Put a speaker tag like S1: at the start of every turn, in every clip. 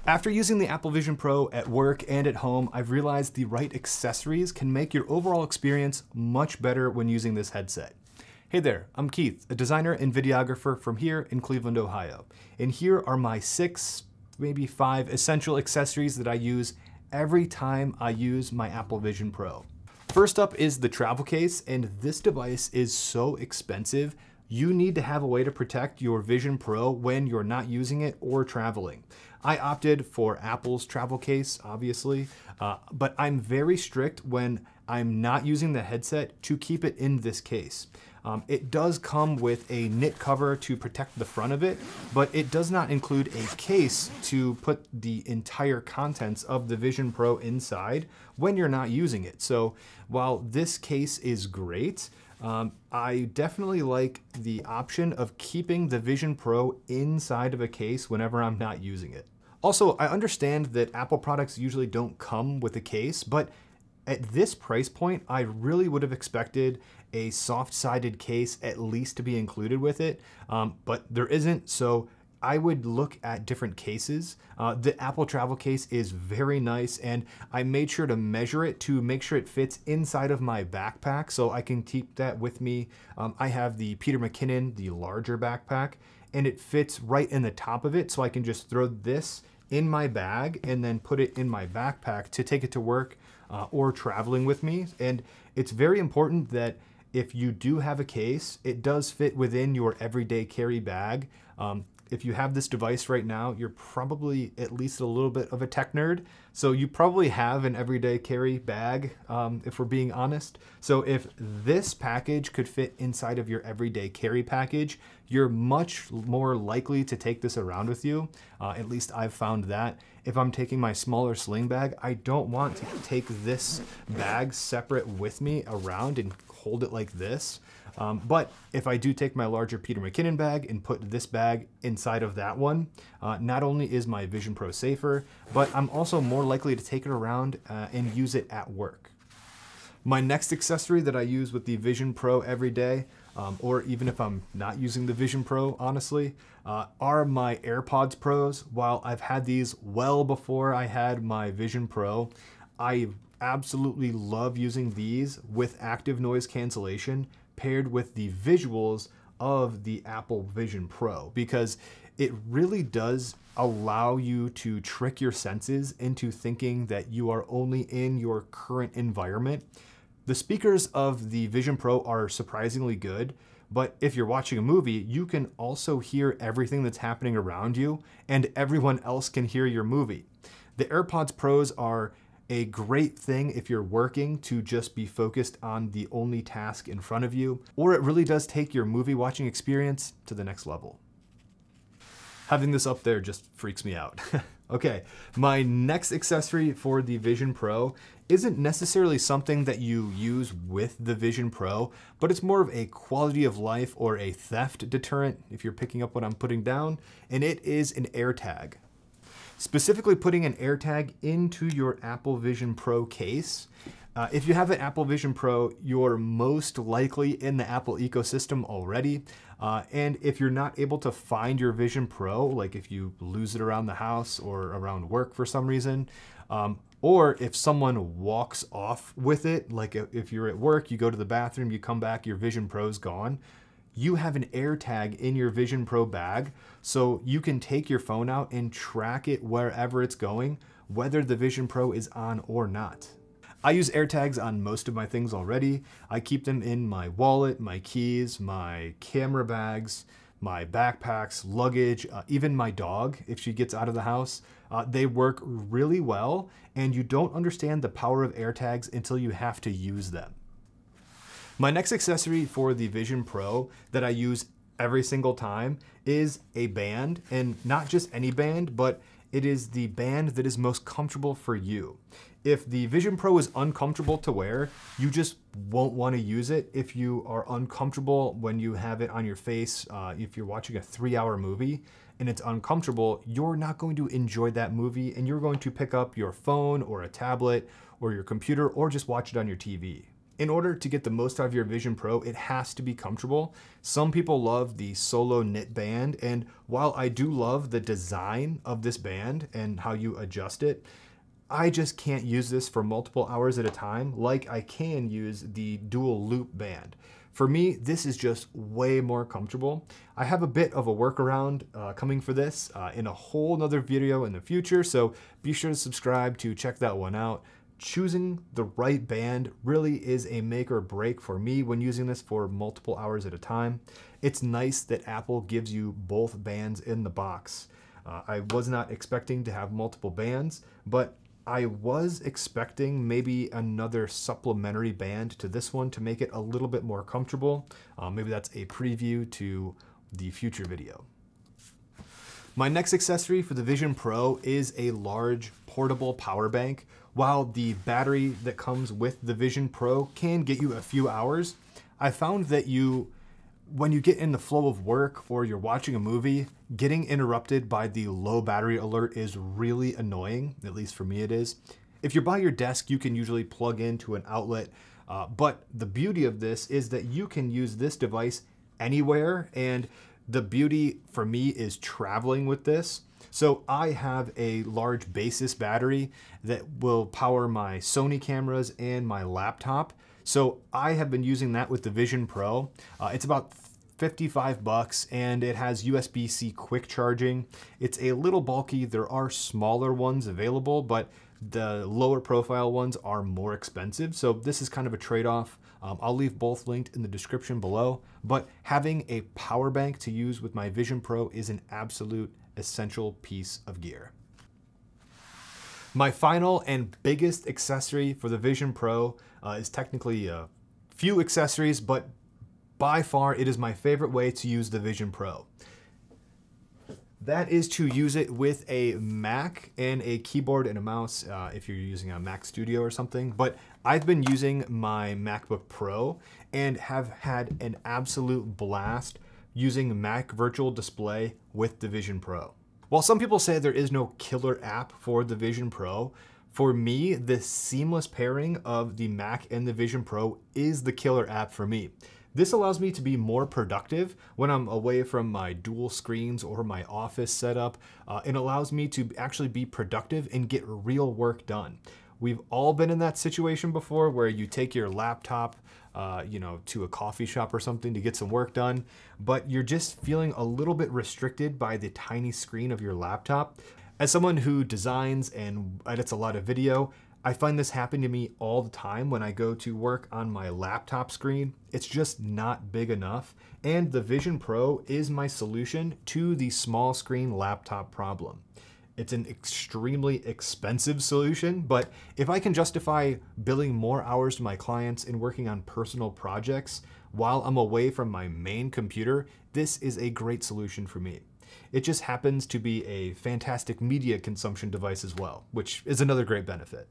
S1: After using the Apple Vision Pro at work and at home, I've realized the right accessories can make your overall experience much better when using this headset. Hey there, I'm Keith, a designer and videographer from here in Cleveland, Ohio. And here are my 6, maybe 5 essential accessories that I use every time I use my Apple Vision Pro. First up is the travel case, and this device is so expensive. You need to have a way to protect your Vision Pro when you're not using it or traveling. I opted for Apple's travel case, obviously, but I'm very strict when I'm not using the headset to keep it in this case. It does come with a knit cover to protect the front of it, but it does not include a case to put the entire contents of the Vision Pro inside when you're not using it. So while this case is great, I definitely like the option of keeping the Vision Pro inside of a case whenever I'm not using it. Also, I understand that Apple products usually don't come with a case, but at this price point, I really would have expected a soft-sided case at least to be included with it, but there isn't, so I would look at different cases. The Apple travel case is very nice, and I made sure to measure it to make sure it fits inside of my backpack so I can keep that with me. I have the Peter McKinnon, the larger backpack, and it fits right in the top of it, so I can just throw this in my bag and then put it in my backpack to take it to work or traveling with me. And it's very important that if you do have a case, it does fit within your everyday carry bag. If you have this device right now, you're probably at least a little bit of a tech nerd. So you probably have an everyday carry bag, if we're being honest. So if this package could fit inside of your everyday carry package, you're much more likely to take this around with you. At least I've found that. If I'm taking my smaller sling bag, I don't want to take this bag separate with me around and hold it like this. But if I do take my larger Peter McKinnon bag and put this bag inside of that one, not only is my Vision Pro safer, but I'm also more likely to take it around and use it at work. My next accessory that I use with the Vision Pro every day, or even if I'm not using the Vision Pro, honestly, are my AirPods Pros. While I've had these well before I had my Vision Pro, I absolutely love using these with active noise cancellation paired with the visuals of the Apple Vision Pro, because it really does allow you to trick your senses into thinking that you are only in your current environment. The speakers of the Vision Pro are surprisingly good, but if you're watching a movie, you can also hear everything that's happening around you, and everyone else can hear your movie. The AirPods Pros are a great thing if you're working to just be focused on the only task in front of you, or it really does take your movie watching experience to the next level. Having this up there just freaks me out. Okay, my next accessory for the Vision Pro isn't necessarily something that you use with the Vision Pro, but it's more of a quality of life or a theft deterrent, if you're picking up what I'm putting down, and it is an AirTag. Specifically putting an AirTag into your Apple Vision Pro case. If you have an Apple Vision Pro, you're most likely in the Apple ecosystem already. And if you're not able to find your Vision Pro, like if you lose it around the house or around work for some reason, or if someone walks off with it, like if you're at work, you go to the bathroom, you come back, your Vision Pro's gone, you have an AirTag in your Vision Pro bag, so you can take your phone out and track it wherever it's going, whether the Vision Pro is on or not. I use AirTags on most of my things already. I keep them in my wallet, my keys, my camera bags, my backpacks, luggage, even my dog, if she gets out of the house. They work really well, and you don't understand the power of AirTags until you have to use them. My next accessory for the Vision Pro that I use every single time is a band, and not just any band, but it is the band that is most comfortable for you. If the Vision Pro is uncomfortable to wear, you just won't want to use it. If you are uncomfortable when you have it on your face, if you're watching a 3-hour movie and it's uncomfortable, you're not going to enjoy that movie, and you're going to pick up your phone or a tablet or your computer or just watch it on your TV. In order to get the most out of your Vision Pro, it has to be comfortable. Some people love the solo knit band, and while I do love the design of this band and how you adjust it, I just can't use this for multiple hours at a time like I can use the dual loop band. For me, this is just way more comfortable. I have a bit of a workaround coming for this in a whole nother video in the future, so be sure to subscribe to check that one out. Choosing the right band really is a make or break for me when using this for multiple hours at a time. It's nice that Apple gives you both bands in the box. I was not expecting to have multiple bands, but I was expecting maybe another supplementary band to this one to make it a little bit more comfortable. Maybe that's a preview to the future video. My next accessory for the Vision Pro is a large portable power bank. While the battery that comes with the Vision Pro can get you a few hours, I found that when you get in the flow of work or you're watching a movie, getting interrupted by the low battery alert is really annoying, at least for me it is. If you're by your desk, you can usually plug into an outlet, but the beauty of this is that you can use this device anywhere, and the beauty for me is traveling with this. So I have a large basis battery that will power my Sony cameras and my laptop. So I have been using that with the Vision Pro. It's about $55 and it has USB-C quick charging. It's a little bulky. There are smaller ones available, but the lower profile ones are more expensive. So this is kind of a trade-off. I'll leave both linked in the description below, but having a power bank to use with my Vision Pro is an absolute essential piece of gear. My final and biggest accessory for the Vision Pro is technically a few accessories, but by far it is my favorite way to use the Vision Pro. That is to use it with a Mac and a keyboard and a mouse if you're using a Mac Studio or something. But I've been using my MacBook Pro and have had an absolute blast using Mac Virtual Display with the Vision Pro. While some people say there is no killer app for the Vision Pro, for me, the seamless pairing of the Mac and the Vision Pro is the killer app for me. This allows me to be more productive when I'm away from my dual screens or my office setup. It allows me to actually be productive and get real work done. We've all been in that situation before where you take your laptop to a coffee shop or something to get some work done, but you're just feeling a little bit restricted by the tiny screen of your laptop. As someone who designs and edits a lot of video, I find this happen to me all the time when I go to work on my laptop screen. It's just not big enough, and the Vision Pro is my solution to the small screen laptop problem. It's an extremely expensive solution, but if I can justify billing more hours to my clients and working on personal projects while I'm away from my main computer, this is a great solution for me. It just happens to be a fantastic media consumption device as well, which is another great benefit.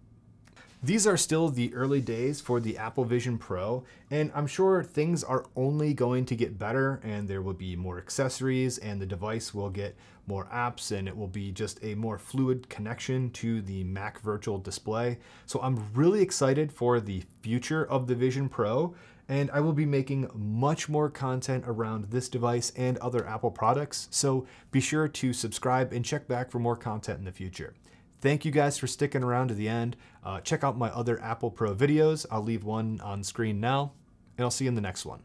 S1: These are still the early days for the Apple Vision Pro, and I'm sure things are only going to get better, and there will be more accessories and the device will get more apps, and it will be just a more fluid connection to the Mac Virtual Display. So I'm really excited for the future of the Vision Pro, and I will be making much more content around this device and other Apple products. So be sure to subscribe and check back for more content in the future. Thank you guys for sticking around to the end. Check out my other Apple Pro videos. I'll leave one on screen now, and I'll see you in the next one.